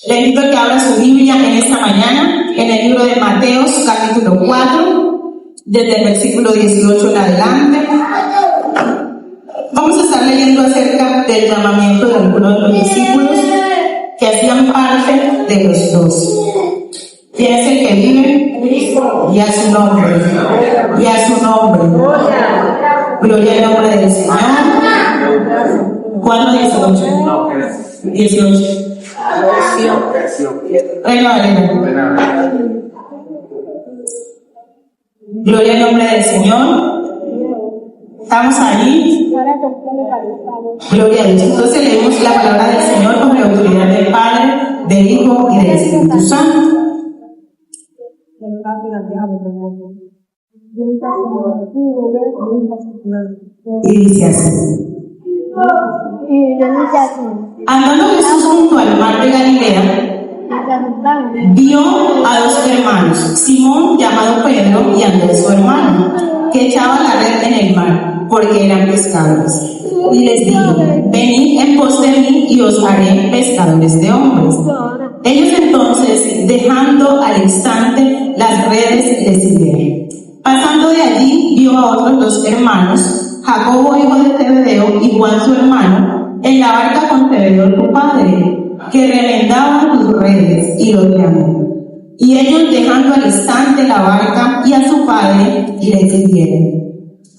Le invito a que abra su Biblia en esta mañana, en el libro de Mateos, capítulo 4, desde el versículo 18 en adelante. Vamos a estar leyendo acerca del llamamiento de algunos de los discípulos que hacían parte de los 12. ¿Quién es el que vive? Y a su nombre. Y a su nombre. Gloria al nombre del Señor. ¿Cuándo 18? 18. Reino Valera. Gloria al nombre del Señor. ¿Estamos ahí? Gloria a Dios. Entonces leemos la palabra del Señor con la autoridad del Padre, del Hijo y del Espíritu Santo. Y dice así. Andando Jesús junto al mar de Galilea, vio a dos hermanos, Simón llamado Pedro y Andrés su hermano, que echaban la red en el mar, porque eran pescadores. Y les dijo: venid en pos de mí y os haré pescadores de hombres. Ellos entonces, dejando al instante las redes, les siguieron. Pasando de allí, vio a otros dos hermanos, Jacobo hijo de Zebedeo y Juan su hermano, en la barca con Zebedeo su padre, que remendaban sus redes, y los llamó. Y ellos, dejando al instante la barca y a su padre, le siguieron.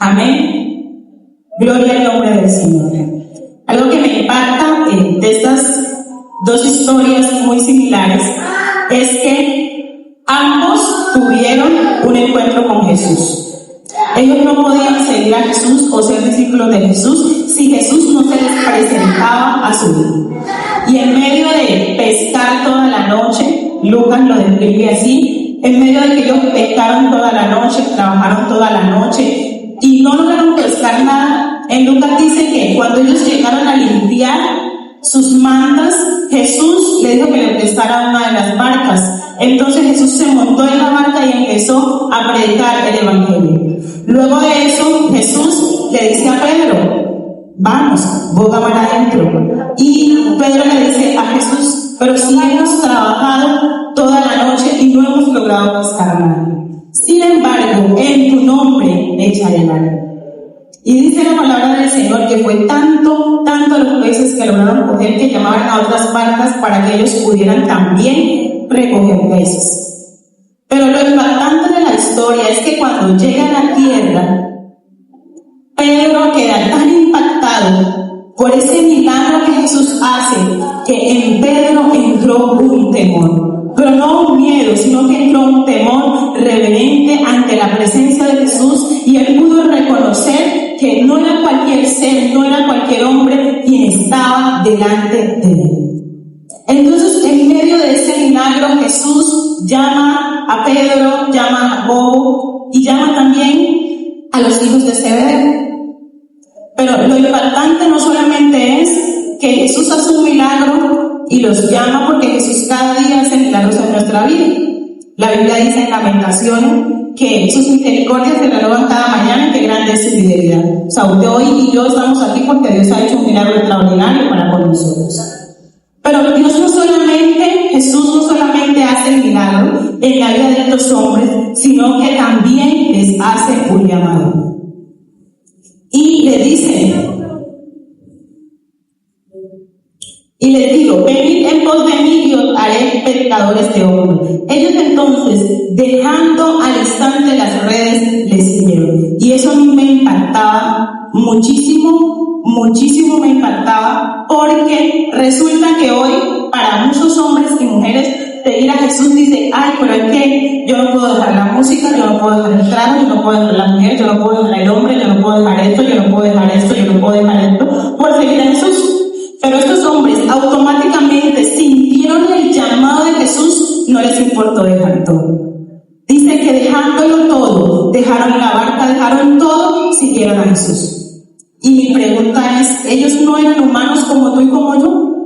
Amén. Gloria al nombre del Señor. Algo que me impacta de estas dos historias muy similares es que ambos tuvieron un encuentro con Jesús. Ellos no podían seguir a Jesús o ser discípulos de Jesús si Jesús no se les presentaba a su vida. Y en medio de pescar toda la noche, Lucas lo describe así, en medio de que ellos pescaron toda la noche, trabajaron toda la noche y no lograron pescar nada, en Lucas dice que cuando ellos llegaron a limpiar sus mantas, Jesús le dijo que le prestara una de las barcas. Entonces Jesús se montó en la barca y empezó a predicar el evangelio. Luego de eso, Jesús le dice a Pedro: vamos, boga mar adentro. Y Pedro le dice a Jesús: pero si hemos trabajado toda la noche y no hemos logrado pescar nada. Sin embargo, en tu nombre echaré la red. Y dice la palabra del Señor que fue tanto los peces que lograron coger que llamaban a otras barcas para que ellos pudieran también recoger peces. Pero lo impactante de la historia es que cuando llega a la tierra, Pedro queda tan impactado por ese milagro que Jesús hace, que en Pedro entró un temor. Pero no un miedo, sino que entró un temor reverente ante la presencia de Jesús, y él pudo reconocer que no era cualquier ser, no era cualquier hombre quien estaba delante de él. Entonces, en medio de ese milagro, Jesús llama a Pedro, llama a Jacobo y llama también a los hijos de Zebedeo. Pero lo impactante no solamente es que Jesús hace un milagro y los llama, porque Jesús cada día hace milagros en nuestra vida. La Biblia dice en Lamentaciones que sus misericordias se renovan cada mañana y que grande es su fidelidad. O sea, usted hoy y yo estamos aquí porque Dios ha hecho un milagro extraordinario para con nosotros. Pero Jesús no solamente hace el milagro en la vida de estos hombres, sino que también les hace un llamado. Y le dice, y les digo: venid en pos de mí y os haré pescadores de hombres. Ellos entonces, dejando al instante las redes, les siguieron. Y eso a mí me impactaba muchísimo me impactaba, porque resulta que hoy para muchos hombres y mujeres seguir a Jesús dice: ay, pero es que yo no puedo dejar la música, yo no puedo dejar el trago, yo no puedo dejar la mujer, yo no puedo dejar el hombre, yo no puedo dejar esto, yo no puedo dejar esto, yo no puedo dejar esto por seguir a Jesús. Pero estos hombres automáticamente sintieron el llamado de Jesús, no les importó dejar todo. Dice que dejándolo todo, dejaron la barca, dejaron todo, siguieron a Jesús. Y mi pregunta es: ¿ellos no eran humanos como tú y como yo?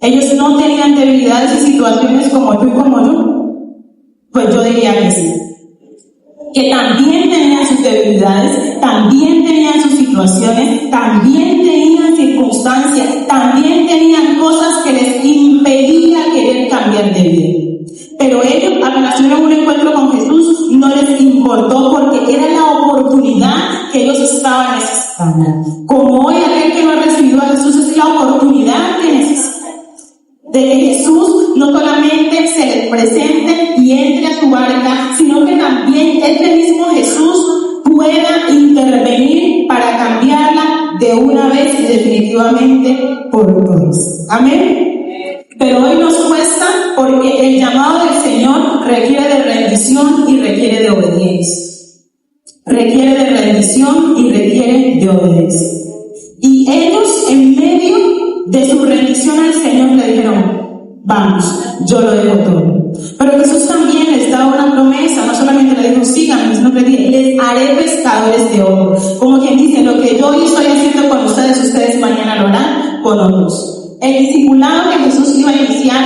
¿Ellos no tenían debilidades y situaciones como tú y como yo? Pues yo diría que sí. Que también tenían sus debilidades, también tenían sus situaciones, también tenían circunstancias, también tenían cosas que les impedían que cambiar de vida. Pero ellos, apenas tuvieron un encuentro con Jesús, no les importó porque era la oportunidad que ellos estaban necesitando. Como hoy aquel que no ha recibido a Jesús es la oportunidad que necesita. De que Jesús no solamente se les presente y entre a su barca, sino que también este mismo Jesús pueda intervenir para cambiarla de una vez y definitivamente por todas. Amén. Pero hoy nos cuesta porque el llamado del Señor requiere de rendición y requiere de obediencia. Requiere de rendición y requiere de obediencia. Y ellos, en medio de su rendición al Señor, le dijeron: vamos, yo lo dejo todo. Pero Jesús también les da una promesa, no solamente le dijo: síganme, sino que les haré pescadores de hombres. Como quien dice: lo que yo hoy estoy haciendo con ustedes mañana lo harán con otros. El discipulado que Jesús iba a iniciar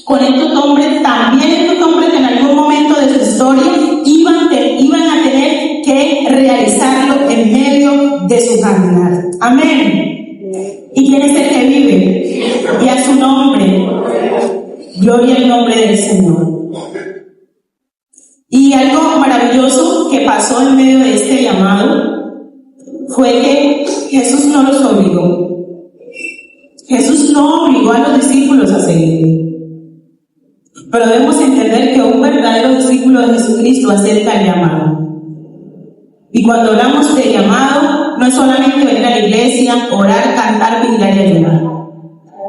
con estos hombres, también estos hombres en algún momento de su historia iban a tener que realizarlo en medio de su caminar. Amén. ¿Y quién es el que vive? Y a su nombre. Gloria al nombre del Señor. Y algo maravilloso que pasó en medio de este llamado fue que Jesús no los obligó. Jesús no obligó a los discípulos a seguir. Pero debemos entender que un verdadero discípulo de Jesucristo acepta el llamado. Y cuando hablamos de llamado, no es solamente venir a la iglesia, orar, cantar, vigilar y ayunar.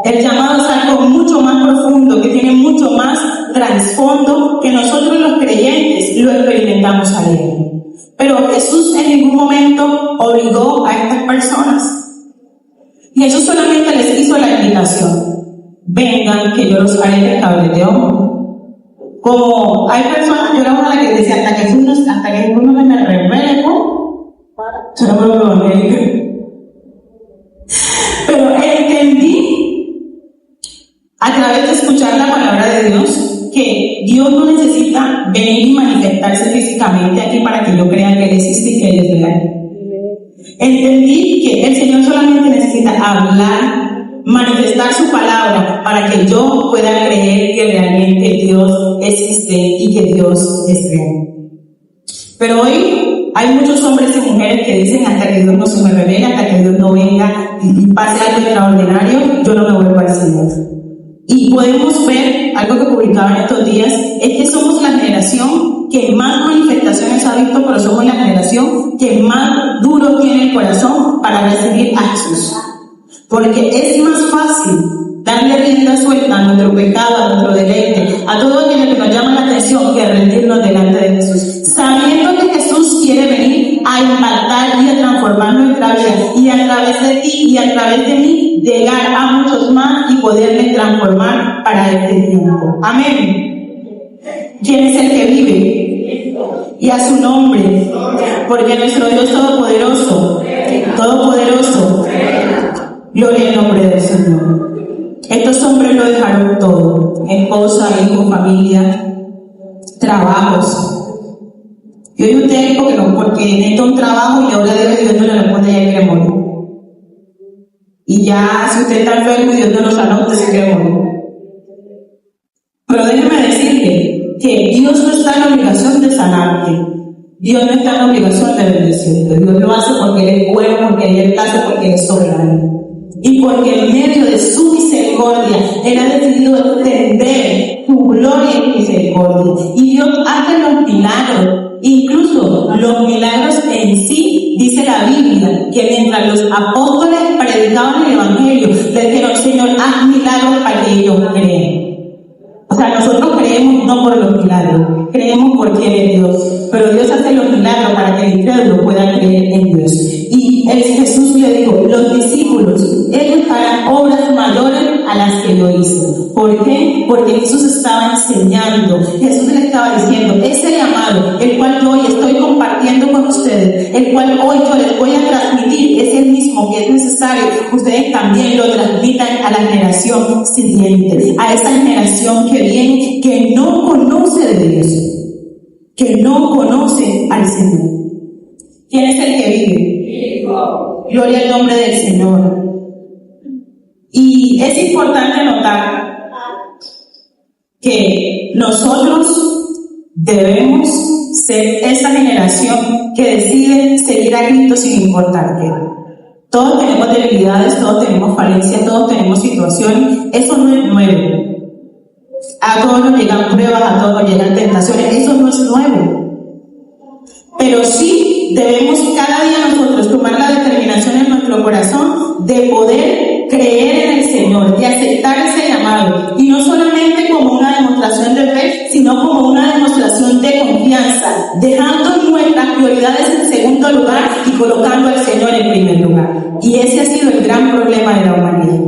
El llamado es algo mucho más profundo, que tiene mucho más trasfondo, que nosotros los creyentes lo experimentamos a diario. Pero Jesús en ningún momento obligó a estas personas. Jesús solamente les hizo la invitación: vengan, que yo los haré pescadores de hombres. Como hay personas, yo era una de las que decía: hasta que Jesús no me revele, yo no me lo américa. Pero entendí, a través de escuchar la palabra de Dios, que Dios no necesita venir y manifestarse físicamente aquí para que yo crea que Él existe y que Él es real. Entendí que el Señor solamente necesita hablar, manifestar su palabra para que yo pueda creer que realmente Dios existe y que Dios es real. Pero hoy hay muchos hombres y mujeres que dicen: hasta que Dios no se me revele, hasta que Dios no venga y pase algo extraordinario, yo no me vuelvo al Señor. Y podemos ver algo que publicaba en estos días, es que somos la generación que más manifestaciones ha visto, pero somos la generación que más duro tiene el corazón para recibir a Jesús. Porque es más fácil darle rienda suelta a nuestro pecado, a nuestro deleite, a todo aquello que nos llama la atención, que rendirnos delante de Jesús, sabiendo que Jesús quiere venir a impactar y a transformar nuestra vida, y a través de ti y a través de mí llegar a muchos más y poderles transformar para este tiempo. Amén. ¿Quién es el que vive? Y a su nombre, porque nuestro Dios todopoderoso, gloria al nombre del Señor. Estos hombres lo dejaron todo: esposa, hijo, familia, trabajos. Y hoy usted dijo que no, porque necesita un trabajo y ahora debe Dios no le responde, ya quiere morir. Y ya, si usted está enfermo y Dios no lo sana, usted se quiere morir. Pero déjeme decirle que Dios no está en la obligación de sanarte. Dios no está en la obligación de bendecirte. Dios lo hace porque Él es bueno, porque Él hace, porque Él es soberano. Y porque en medio de su misericordia, Él ha decidido extender su gloria y misericordia. Y Dios hace los milagros. Incluso los milagros en sí, dice la Biblia, que mientras los apóstoles predicaban el Evangelio, le dijeron: Señor, haz milagros para que ellos crean. O sea, nosotros creemos no por los milagros, creemos porque Él es Dios. Pero Dios hace los milagros para que el incrédulo pueda creer en Dios. Y Jesús le dijo: los discípulos, ellos harán obras mayores a las que yo hice. ¿Por qué? Porque Jesús estaba enseñando. Jesús le estaba diciendo: ese llamado, el cual yo hoy estoy compartiendo con ustedes, el cual hoy yo les voy a transmitir, es el mismo que es necesario que ustedes también lo transmitan a la generación siguiente, a esa generación que viene, que no conoce de Dios, que no conoce al Señor. ¿Quién es el que vive? Gloria al nombre del Señor. Y es importante notar que nosotros debemos ser esa generación que decide seguir a Cristo sin importar qué. Todos tenemos debilidades, todos tenemos falencias, todos tenemos situaciones. Eso no es nuevo. A todos nos llegan pruebas, a todos nos llegan tentaciones. Eso no es nuevo. Pero sí debemos cada día nosotros tomar la determinación en nuestro corazón de poder creer en el Señor, de aceptar ese llamado. Y no solamente como una demostración de fe, sino como una demostración de confianza, dejando nuestras prioridades en segundo lugar y colocando al Señor en primer lugar. Y ese ha sido el gran problema de la humanidad,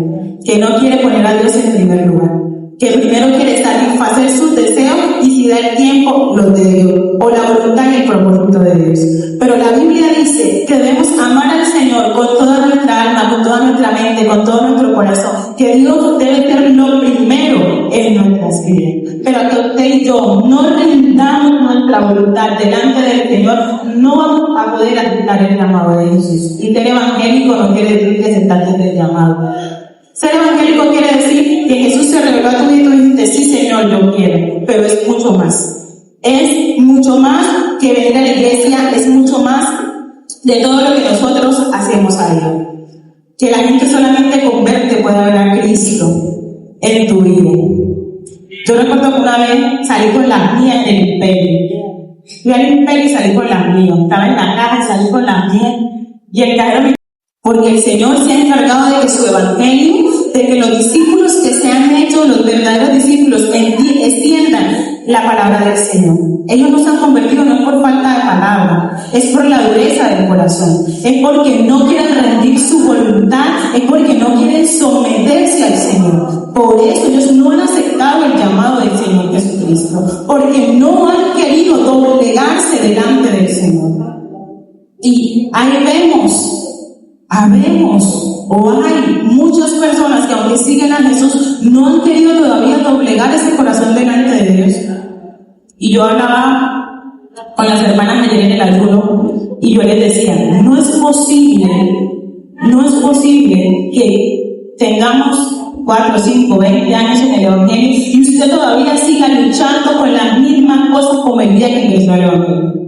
que no quiere poner a Dios en primer lugar, que primero quiere satisfacer sus deseos y si da el tiempo, los de Dios, o la voluntad y el propósito de Dios. Pero la Biblia dice que debemos amar al Señor con toda nuestra alma, con toda nuestra mente, con todo nuestro corazón, que Dios debe ser lo primero en nuestras vidas. Pero que usted y yo no rindamos nuestra voluntad delante del Señor, no vamos a poder aceptar el llamado de Jesús. Y ser evangélico no quiere decir que se está haciendo el llamado. Ser evangélico quiere decir que Jesús se reveló a tu vida y tú dijiste, sí Señor, yo quiero, pero es mucho más. Es mucho más que venir a la iglesia, es mucho más de todo lo que nosotros hacemos a Dios. Que la gente solamente con verte pueda ver a Cristo en tu vida. Yo recuerdo que una vez salí con las mías del imperio. Fui al imperio y salí con las mías. Estaba en la caja y salí con las mías. Y el cajero me... Porque el Señor se ha encargado de que su evangelio, de que los discípulos que se han hecho, los verdaderos discípulos, extiendan la palabra del Señor. Ellos no se han convertido no es por falta de palabra, es por la dureza del corazón, es porque no quieren rendir su voluntad, es porque no quieren someterse al Señor. Por eso ellos no han aceptado el llamado del Señor Jesucristo, porque no han querido doblegarse delante del Señor. Y ahí habemos o hay muchas personas que aunque siguen a Jesús no han querido todavía doblegar ese corazón delante de Dios. Y yo hablaba con las hermanas ayer en el ayuno y yo les decía, no es posible que tengamos 4, 5, 20 años en el Evangelio y usted todavía siga luchando con las mismas cosas como el día que ingresó al Evangelio.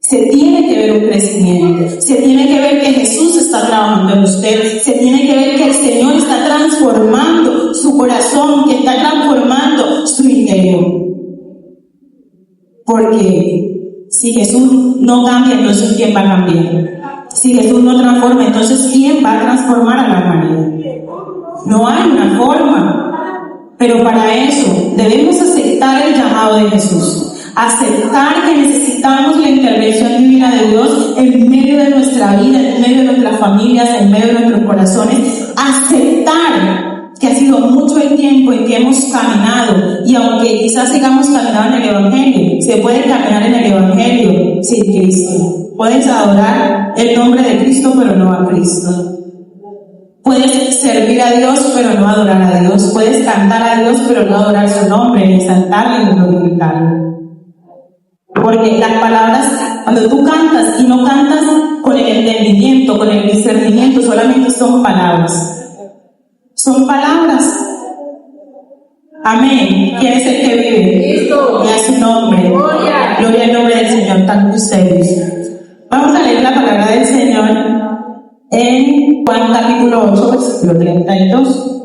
Se tiene que ver un crecimiento, se tiene que ver que Jesús está trabajando en usted, se tiene que ver que el Señor está transformando su corazón, que está transformando su interior. Porque si Jesús no cambia, entonces ¿quién va a cambiar? Si Jesús no transforma, entonces ¿quién va a transformar a la humanidad? No hay una forma, pero para eso debemos aceptar el llamado de Jesús. Aceptar que necesitamos la intervención divina de Dios en medio de nuestra vida, en medio de nuestras familias, en medio de nuestros corazones. Aceptar que ha sido mucho el tiempo en que hemos caminado y aunque quizás sigamos caminando en el Evangelio, se puede caminar en el Evangelio sin Cristo. Puedes adorar el nombre de Cristo pero no a Cristo. Puedes servir a Dios pero no adorar a Dios. Puedes cantar a Dios pero no adorar su nombre, ni exaltarle ni glorificarlo. Porque las palabras, cuando tú cantas y no cantas con el entendimiento, con el discernimiento, solamente son palabras. Son palabras. Amén. ¿Quién es el que vive? Y a su nombre. Gloria al nombre del Señor, tanto ustedes. Vamos a leer la palabra del Señor en Juan capítulo 8, versículo 32.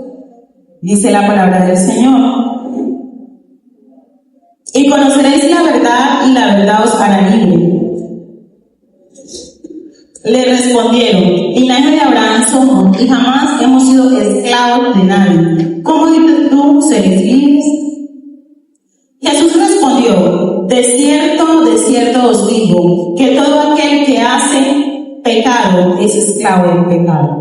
Dice la palabra del Señor. Y conoceréis la verdad, y la verdad os hará libre. Le respondieron, linaje de Abraham somos, y jamás hemos sido esclavos de nadie. ¿Cómo dices tú, seréis libres? Jesús respondió, de cierto os digo, que todo aquel que hace pecado es esclavo del pecado.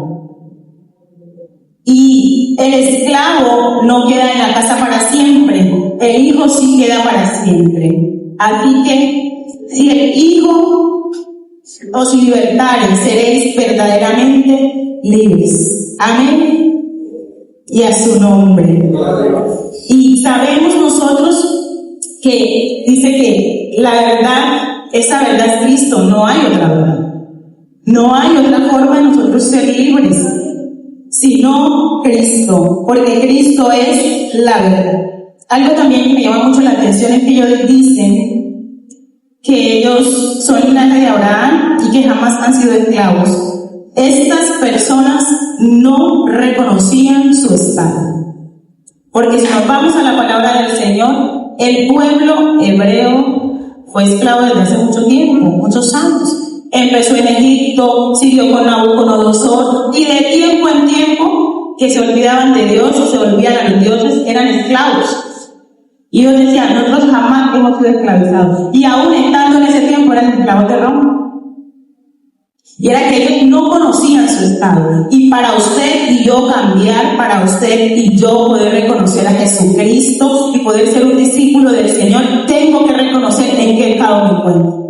Y el esclavo no queda en la casa para siempre, el hijo sí queda para siempre. Así que, si el hijo os libertare, seréis verdaderamente libres. Amén. Y a su nombre. Y sabemos nosotros que dice que la verdad, esa verdad es Cristo, no hay otra verdad. No hay otra forma de nosotros ser libres sino Cristo, porque Cristo es la verdad. Algo también que me llama mucho la atención es que ellos dicen que ellos son linaje de Abraham y que jamás han sido esclavos. Estas personas no reconocían su estado. Porque si nos vamos a la palabra del Señor, el pueblo hebreo fue esclavo desde hace mucho tiempo, muchos años. Empezó en Egipto, siguió con Nabucodonosor, y de tiempo en tiempo, que se olvidaban de Dios o se volvían a los dioses, eran esclavos. Y ellos decían, nosotros jamás hemos sido esclavizados. Y aún estando en ese tiempo eran esclavos de Roma. Y era que ellos no conocían su estado. Y para usted y yo cambiar, para usted y yo poder reconocer a Jesucristo y poder ser un discípulo del Señor, tengo que reconocer en qué estado me encuentro.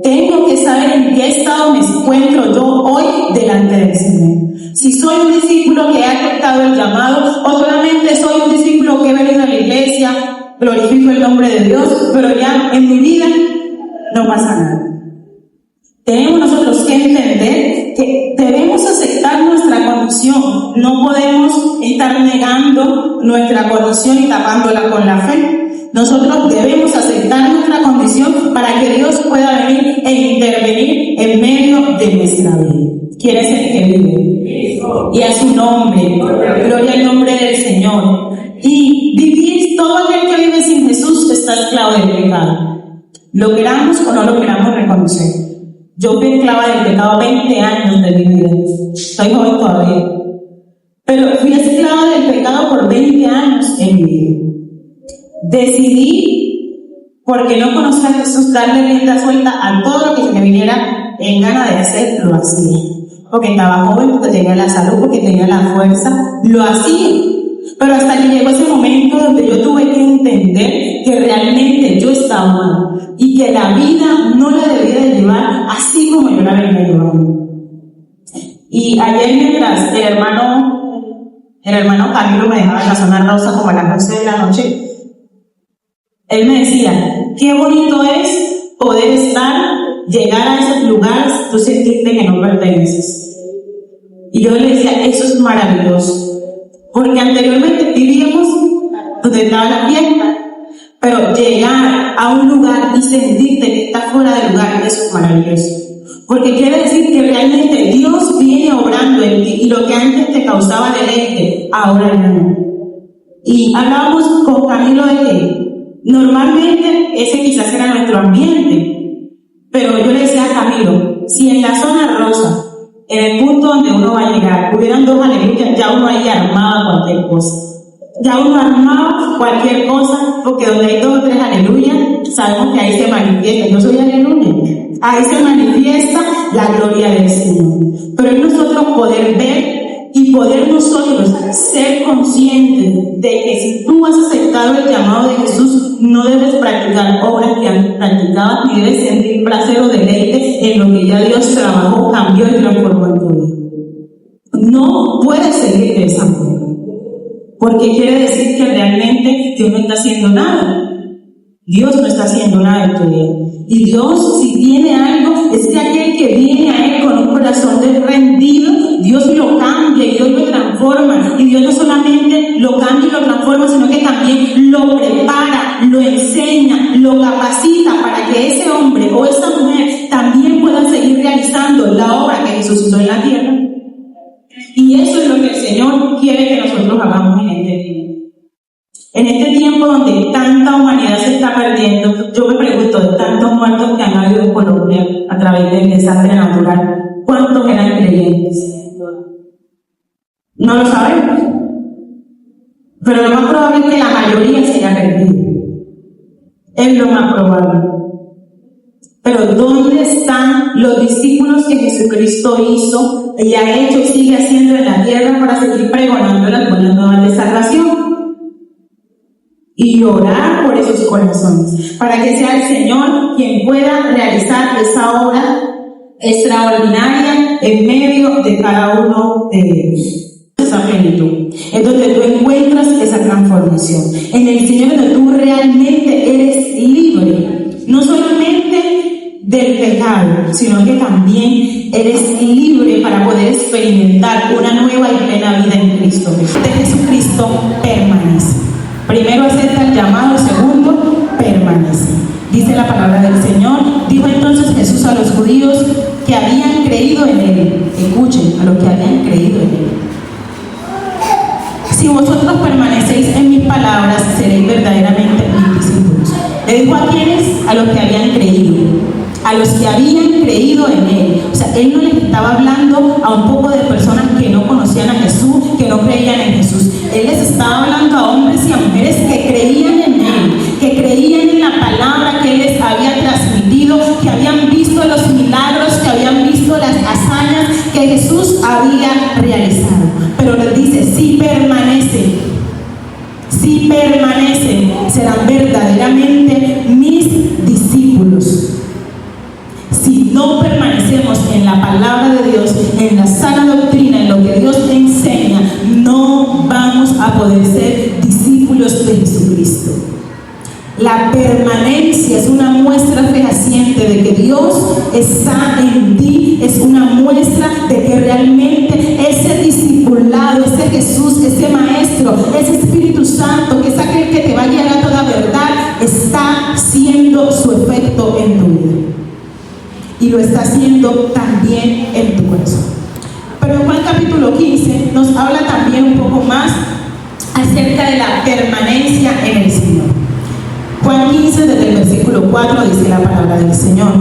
Tengo que saber en qué estado me encuentro yo hoy delante del Señor. Si soy un discípulo que ha aceptado el llamado, o solamente soy un discípulo que he venido a la iglesia, glorifico el nombre de Dios, pero ya en mi vida no pasa nada. Tenemos nosotros que entender que debemos aceptar nuestra condición. No podemos estar negando nuestra condición y tapándola con la fe. Nosotros debemos aceptar nuestra condición para que Dios pueda venir e intervenir en medio de nuestra vida. ¿Quién es el que vive? Y a su nombre, gloria al nombre del Señor. Y vivir, todo aquel que vive sin Jesús está esclavo del pecado. Lo queramos o no lo queramos reconocer. Yo fui esclava del pecado 20 años de mi vida. Soy joven todavía. Pero fui esclava del pecado por 20 años en mi vida. Decidí, porque no conocía a Jesús, darle rienda suelta a todo lo que se me viniera en gana de hacer, lo hacía. Porque estaba joven, porque tenía la salud, porque tenía la fuerza, lo hacía. Pero hasta que llegó ese momento donde yo tuve que entender que realmente yo estaba mal y que la vida no la debía de llevar así como yo la venía llevando. Y ayer mientras el hermano Camilo me dejaba en la zona rosa como a las 11 de la noche, él me decía, qué bonito es poder llegar a esos lugares, tú sentirte que no perteneces. Y yo le decía, eso es maravilloso. Porque anteriormente vivíamos donde estaba la fiesta, pero llegar a un lugar y sentirte que estás fuera del lugar, eso es maravilloso. Porque quiere decir que realmente Dios viene obrando en ti y lo que antes te causaba deleite, ahora no. Y hablábamos con Camilo de que normalmente ese quizás era nuestro ambiente, pero yo le decía a Camilo, si en la zona rosa, en el punto donde uno va a llegar, hubieran 2 aleluyas, ya uno ahí armaba cualquier cosa. Ya uno armaba cualquier cosa, porque donde hay 2 o 3 aleluyas, sabemos que ahí se manifiesta. Yo soy aleluya. Ahí se manifiesta la gloria del Señor. Pero es nosotros poder ver y poder nosotros ser conscientes de que si tú has aceptado el llamado de Jesús, no debes practicar obras que antes practicabas, ni debes sentir placer o deleite en lo que ya Dios trabajó, cambió y transformó en tu vida. No puedes seguir de esa manera, porque quiere decir que realmente Dios no está haciendo nada. Dios no está haciendo nada en tu vida. Y Dios, si tiene algo, es que aquel que viene a Él con un corazón rendido, Dios lo cambia y Dios lo transforma. Y Dios no solamente lo cambia y lo transforma, sino que también lo prepara, lo enseña, lo capacita para que ese hombre o esa mujer también pueda seguir realizando la obra que Jesús hizo en la tierra. Y eso es lo que el Señor quiere que nosotros hagamos en este tiempo. En este tiempo donde tanta humanidad se está perdiendo, yo me pregunto, de tantos muertos que han habido en Colombia a través del desastre natural, ¿cuántos eran creyentes? No lo sabemos. Pero lo más probable es que la mayoría se haya perdido. Es lo más probable. Pero ¿dónde están los discípulos que Jesucristo hizo y ha hecho y sigue haciendo en la tierra para seguir pregonando las buenas nuevas de salvación? Y orar por esos corazones, para que sea el Señor quien pueda realizar esa obra extraordinaria en medio de cada uno de ellos. Esa plenitud, en donde tú encuentras esa transformación, en el Señor donde tú realmente eres libre, no solamente del pecado, sino que también eres libre para poder experimentar una nueva y plena vida en Cristo. De Jesucristo permanece. Primero acepta el llamado, segundo, permanece. Dice la palabra del Señor. Dijo entonces Jesús a los judíos que habían creído en Él. Escuchen, a los que habían creído en Él. Si vosotros permanecéis en mis palabras, seréis verdaderamente mis discípulos. Le dijo a quienes, a los que habían creído, a los que habían creído en Él. O sea, Él no les estaba hablando a un poco de personas que no conocían a Jesús, que no creían en Jesús. Él les estaba hablando a hombres y a mujeres que creían en Él, que creían en la palabra que Él les había transmitido, que habían visto los milagros, que habían visto las hazañas que Jesús había realizado. Pero les dice, si permanecen, serán verdaderamente mis discípulos. Si no permanecemos en la palabra de Dios, en la sana doctrina, en lo que Dios enseña, no vamos a poder ser discípulos de Jesucristo. La permanencia es una muestra fehaciente de que Dios está en ti, es una muestra de que realmente ese discipulado, ese Jesús, ese Maestro, ese Espíritu Santo, que es aquel que te va a guiar a toda verdad, está haciendo su efecto en tu vida. Y lo está haciendo también en tu corazón. Pero en Juan capítulo 15 nos habla también un poco más acerca de la permanencia en el Señor. Juan 15, desde el versículo 4, dice la palabra del Señor: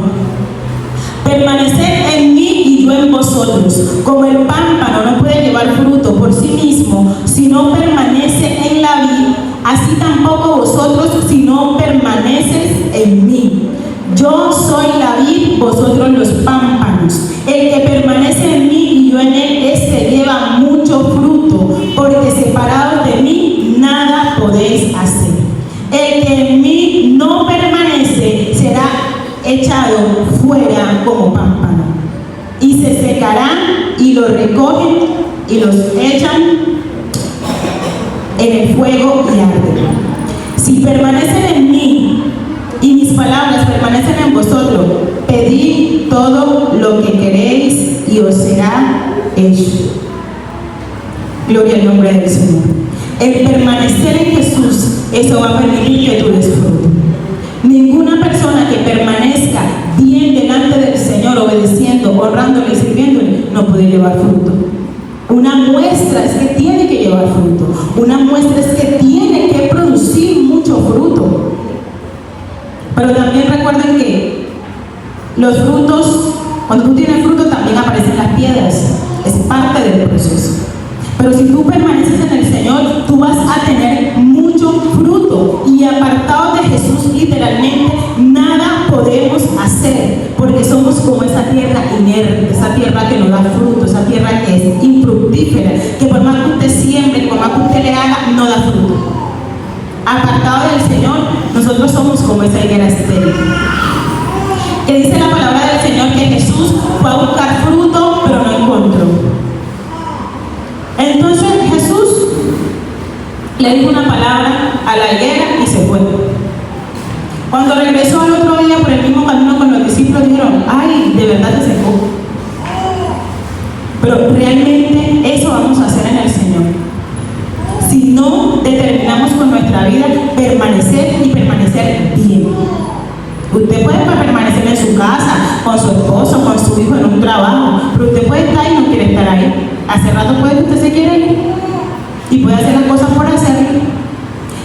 permaneced en mí y yo en vosotros. Como el pámpano no puede llevar fruto por sí mismo si no permanece en la vid, así tampoco vosotros si no permaneces en mí. Yo soy la vid, vosotros los pámpanos. El que permanece en mí y yo en él, este lleva mucho fruto, porque separados de mí nada podéis hacer. El que en mí no permanece será echado fuera como pámpano, y se secarán, y los recogen y los echan en el fuego y arden. Si permanecen en mí y mis palabras permanecen en vosotros, pedid todo lo que queréis y os será hecho. Gloria al nombre del Señor. El permanecer en Jesús, eso va a permitir que tú des fruto. Ninguna persona que permanezca bien delante del Señor, obedeciendo, honrándole y sirviéndole, no puede llevar fruto. Una muestra es que tiene que llevar fruto. Una muestra es que tiene que producir mucho fruto. Pero también recuerden que los frutos, cuando tú tienes fruto, también aparecen las piedras. Es parte del proceso. Pero si tú permaneces en el Señor, tú vas a tener mucho fruto. Y apartados de Jesús, literalmente, nada podemos hacer. Porque somos como esa tierra inerte, esa tierra que no da fruto, esa tierra que es infructífera, que por más que usted siembre, por más que usted le haga, no da fruto. Apartados del Señor, nosotros somos como esa higuera estéril. Que dice la palabra del Señor que Jesús fue a buscar fruto, pero no encontró. Entonces Jesús le dijo una palabra a la higuera y se fue. Cuando regresó al otro día por el mismo camino con los discípulos, dijeron: ay, de verdad se secó. Pero realmente eso vamos a hacer en el Señor. Si no determinamos con nuestra vida permanecer y permanecer bien. Usted puede permanecer en su casa, con su esposo, con su hijo, en un trabajo, pero usted puede estar y no quiere estar ahí. Hace rato puede que usted se quiera ir y puede hacer las cosas por hacer.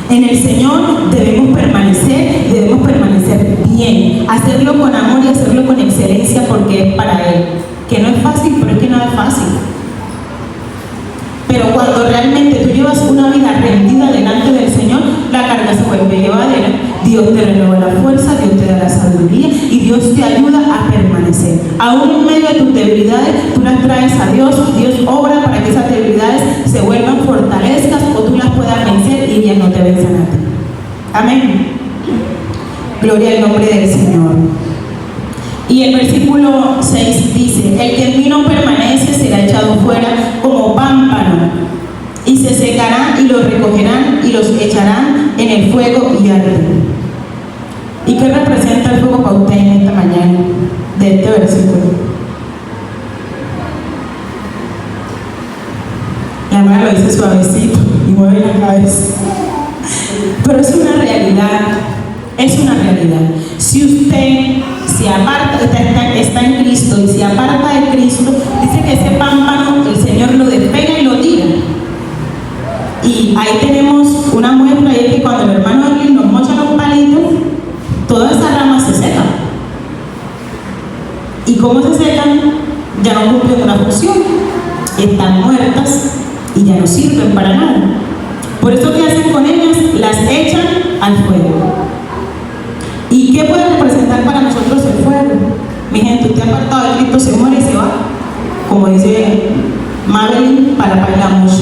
En el Señor debemos permanecer bien, hacerlo con amor y hacerlo con excelencia, porque es para Él. Que no es fácil, pero es que nada es fácil. Pero cuando realmente tú llevas una vida rendida delante del Señor, la carga se vuelve llevadera. Dios te renueva la fuerza, Dios te da la sabiduría y Dios te ayuda a permanecer. Aún en medio de tus debilidades, tú las traes a Dios y Dios obra para que esas debilidades se vuelvan fortalezcas o tú las puedas vencer y ellas no te venzan a ti. Amén. Gloria al nombre del Señor. Y el versículo 6 dice: el que en mí no permanece será echado fuera como pámpano, y se secarán y los recogerán y los echarán en el fuego y arden. ¿Y qué representa el fuego para usted en esta mañana de este versículo? La hermana lo dice suavecito y mueve la cabeza. Pero es una realidad, es una realidad. Si usted se aparta, está en Cristo y se aparta de Cristo, dice que ese pámpano el Señor lo despega y lo tira. Y ahí tenemos una muestra, y es que cuando el hermano Erwin nos mocha los palitos, todas esas ramas se secan. ¿Y cómo se secan? Ya no cumplen una función, están muertas y ya no sirven para nada. Por eso, ¿qué hacen con ellas? Las echan al fuego. ¿Y qué puede representar para nosotros el fuego? Mi gente, usted apartado de Cristo se muere y se va, como dice Madeline para Pailamos.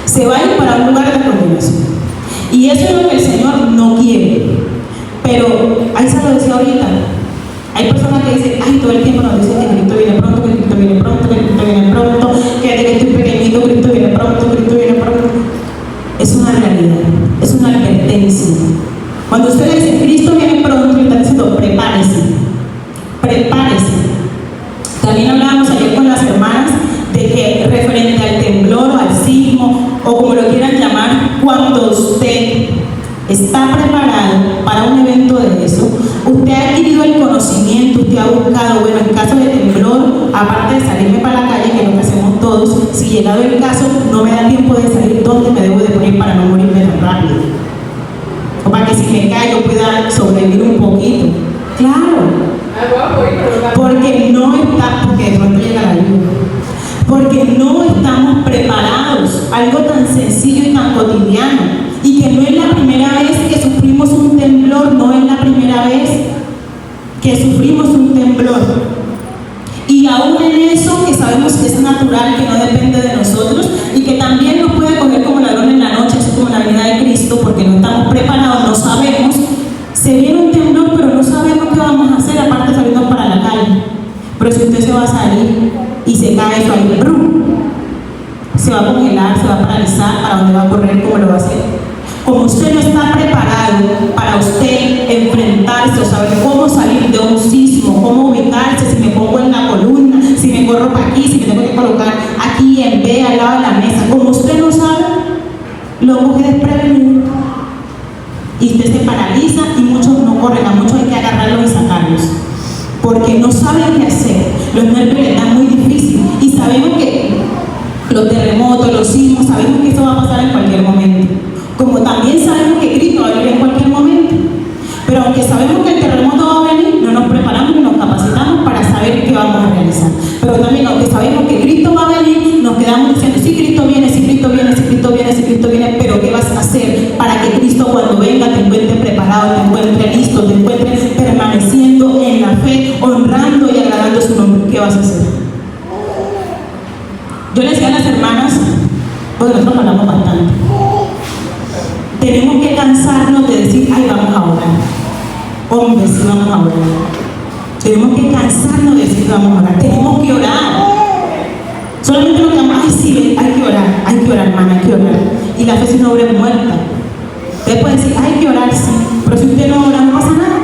Se va a ir para un lugar de condenación. Y eso es lo que el Señor no quiere. Pero ahí se lo decía ahorita. Hay personas que dicen, ay, todo el tiempo nos dicen que Cristo viene pronto, que Cristo viene pronto, que Cristo viene pronto, que desde que estoy pequeñito Cristo viene pronto, Cristo viene pronto. Es una realidad, es una advertencia. Cuando usted le dice Cristo viene pronto, le está diciendo prepárese, prepárese. También hablábamos ayer con las hermanas de que referente al temblor o al sismo, o como lo quieran llamar, cuando usted está preparado para un evento de eso, usted ha adquirido el conocimiento, usted ha buscado, bueno, en caso de temblor, aparte de salirme para la calle, que es lo que hacemos todos, si llegado el caso no me da tiempo de salir, ¿dónde me debo de poner para no morirme tan rápido? O para que si me caigo pueda sobrevivir un poquito. Claro, porque no está, porque de pronto llega la lluvia, porque no estamos preparados, algo tan sencillo y tan cotidiano. Y que no es la primera vez que sufrimos un temblor, no es la primera vez que sufrimos un temblor. Y aún en eso, que sabemos que es natural, que no depende de nosotros, y que también nos puede coger como ladrón en la noche, así como la venida de Cristo, porque no estamos preparados, no sabemos. Se viene un temblor, pero no sabemos qué vamos a hacer, aparte de salirnos para la calle. Pero si usted se va a salir y se cae eso ahí, ¡brum!, se va a congelar, se va a paralizar, ¿para dónde va a correr? ¿Cómo lo va a hacer? Como usted no está preparado para usted enfrentarse o saber cómo salir de un sismo, cómo ubicarse, si me pongo en la columna, si me corro para aquí, si me tengo que colocar aquí en B al lado de la mesa, como usted no sabe, lo coge desprevenido y usted se paraliza y muchos no corren, a muchos hay que agarrarlos y sacarlos porque no saben qué hacer, los nervios les dan muy difícil y sabemos que los terremotos, los sismos, sabemos que eso va a pasar en cualquier momento. Como también sabemos que Cristo va a venir en cualquier momento. Pero aunque sabemos que el terremoto va a venir, no nos preparamos ni nos capacitamos para saber qué vamos a realizar. Pero también aunque sabemos que Cristo va a venir, nos quedamos diciendo, sí, Cristo viene, sí, Cristo viene, sí, Cristo viene, sí, Cristo viene, pero ¿qué vas a hacer para que Cristo cuando venga te encuentre preparado, te encuentre listo, te encuentre permaneciendo en la fe, honrando y agradando su nombre? ¿Qué vas a hacer? Yo les decía a las hermanas, porque nosotros hablamos bastante, tenemos que cansarnos de decir, ay, vamos a orar. Hombres, sí, vamos a orar. Tenemos que cansarnos de decir, vamos a orar. Tenemos que orar. Solamente nos quedamos, ay, sí, hay que orar, hermana, hay que orar. Y la fe es una obra muerta. Usted puede decir, hay que orar, sí, pero si usted no ora, no pasa nada.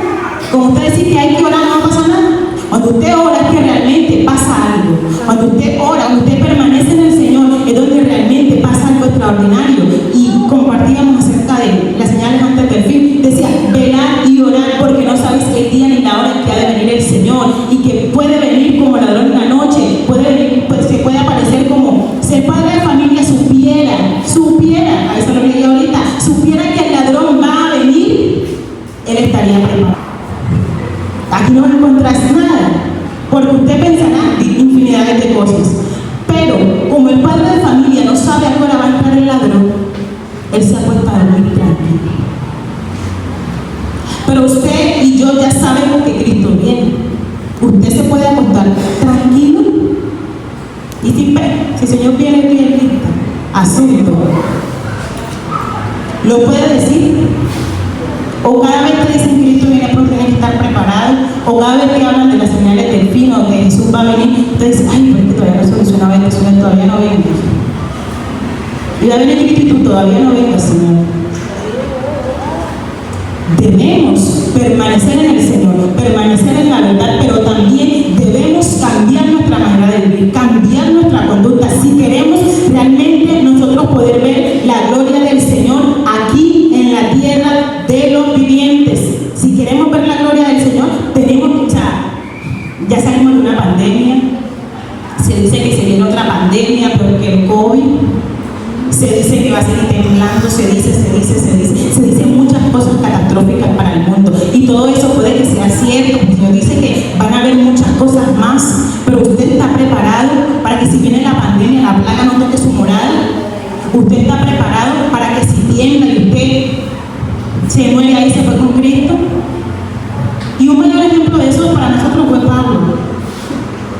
Como usted dice que hay que orar, no pasa nada. Cuando usted ora es que realmente pasa algo. Cuando usted ora, cuando usted permanece en el Señor, es donde realmente pasa algo extraordinario. Y compartíamos acerca de las señales antes del fin. Decía, velar y orar porque no sabes el día ni la hora en que ha de venir el Señor. Y que puede venir como ladrón en la noche. Puede venir, pues, se puede aparecer como, si el padre de familia supiera, a eso lo leí ahorita, supiera que el ladrón va a venir, él estaría preparado. Aquí no encontrás nada, porque usted pensará infinidades de cosas. Pero como el padre de familia no sabe a qué hora va a entrar el ladrón, él se acuesta a dormir tranquilo. Pero usted y yo ya sabemos que Cristo viene. Usted se puede acostar tranquilo y sin pena. Si el Señor viene, bien lista. Asunto. Lo puede decir. O cada vez que dicen Cristo viene pronto, tiene que estar preparado. O cada vez que hablan de las señales del fin o que Jesús va a venir, usted dice, ay, pero es que todavía no solucionaba esto, todavía no venga. Y va a venir Cristo y tú todavía no vengas, Señor. Debemos permanecer en el Señor, permanecer en la verdad, pero también debemos cambiar nuestra manera de vivir, cambiar nuestra conducta. Si queremos realmente nosotros poder ver la gloria del Señor, veces se dicen muchas cosas catastróficas para el mundo, y todo eso puede que sea cierto. Dios dice que van a haber muchas cosas más, pero usted está preparado para que si viene la pandemia, la plaga no toque su moral. Usted está preparado para que si tiembla y usted se muere ahí, se fue con Cristo. Y un mayor ejemplo de eso para nosotros fue Pablo.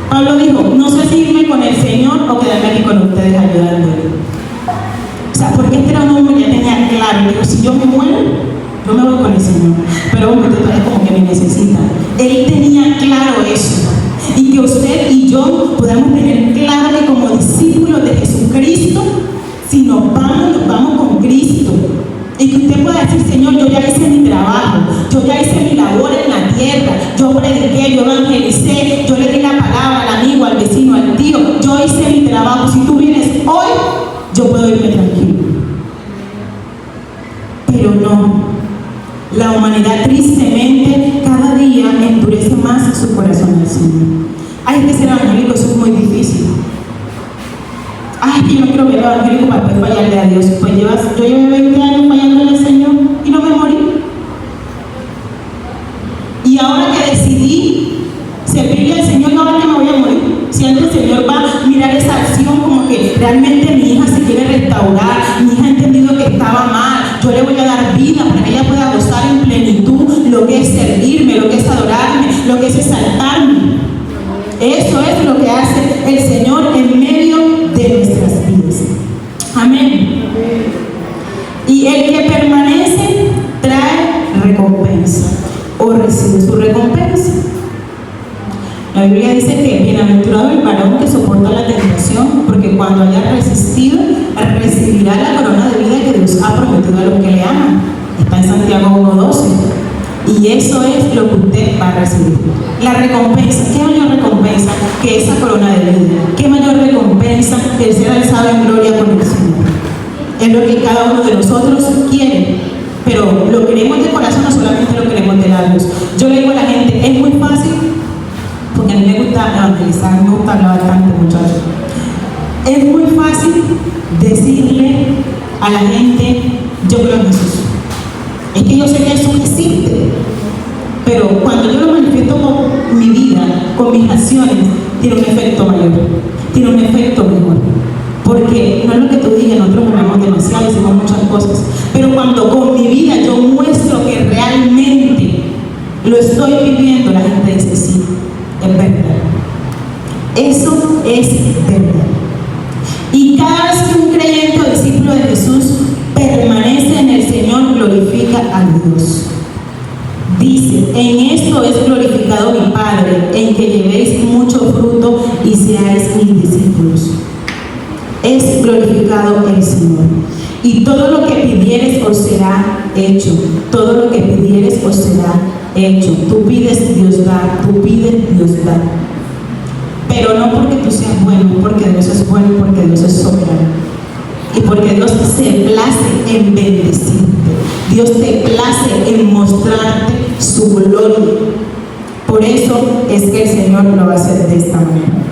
Pablo dijo: no sé si irme con el Señor o quedarme aquí con ustedes ayudándole. O sea, porque este era un hombre que ya tenía claro, dijo: si yo me muero, yo me voy con el Señor, pero hombre, usted es como que me necesita. Él tenía claro eso, y que usted y yo podamos tener claro que como discípulos de Jesucristo, si nos vamos con Cristo. Y que usted pueda decir: Señor, yo ya hice mi trabajo, yo ya hice mi labor en la tierra, yo prediqué, yo evangelicé, yo le di la palabra al amigo, al vecino, al tío, yo hice mi trabajo. Si tú vienes hoy, yo puedo irme tranquilo. Pero no, la humanidad tristemente cada día endurece más su corazón al Señor. Ay, que ser evangélico, eso es muy difícil. Ay, que yo no quiero ver evangélico para después fallarle a Dios. Pues yo llevé 20 años fallándole al Señor y no me morí. Y ahora que decidí servirle al Señor, ahora que me voy a morir, si antes el Señor va a mirar esa acción como que realmente mi hija se quiere restaurar, mi hija ha entendido que estaba mal, yo le voy a dar vida para que ella pueda gozar en plenitud lo que es servirme, lo que es adorarme, lo que es exaltarme. Eso es lo que hace el Señor en medio de nuestras vidas. Amén. Y el que permanece trae recompensa, o recibe su recompensa. La Biblia dice que bienaventurado el varón que soporta la tentación, porque cuando haya resistido, recibirá la corona de vida que Dios ha prometido a los que le aman. Está en Santiago 1:12. Y eso es lo que usted va a recibir. La recompensa. ¿Qué mayor recompensa que esa corona de vida? ¿Qué mayor recompensa que el ser alzado en gloria por el Señor? Es lo que cada uno de nosotros quiere. Pero lo queremos de corazón, no solamente lo queremos de labios. Yo le digo a la gente: es muy fácil, porque a mí me gusta evangelizar, me gusta hablar bastante, muchachos. Es muy fácil decirle a la gente: yo creo en Jesús. Es que yo sé que eso existe, pero cuando yo lo manifiesto con mi vida, con mis acciones, tiene un efecto mayor, tiene un efecto mejor. Porque no es lo que tú digas, nosotros hablamos demasiado, decimos muchas cosas, pero cuando con mi vida yo muestro que realmente lo estoy viviendo, la gente dice: sí, es verdad. Eso es verdad. Y cada vez que un creyente o discípulo de Jesús permanece en el Señor, glorifica a Dios. Dice: en esto es glorificado mi Padre, en que llevéis mucho fruto y seáis mis discípulos. Es glorificado el Señor. Y todo lo que pidieres os será hecho. Todo lo que pidieres os será hecho. Tú pides, Dios da. Tú pides, Dios da. Pero no porque tú seas bueno, porque Dios es bueno, porque Dios es soberano. Y porque Dios se place en bendecirte. Dios te place en mostrarte su gloria. Por eso es que el Señor lo va a hacer de esta manera.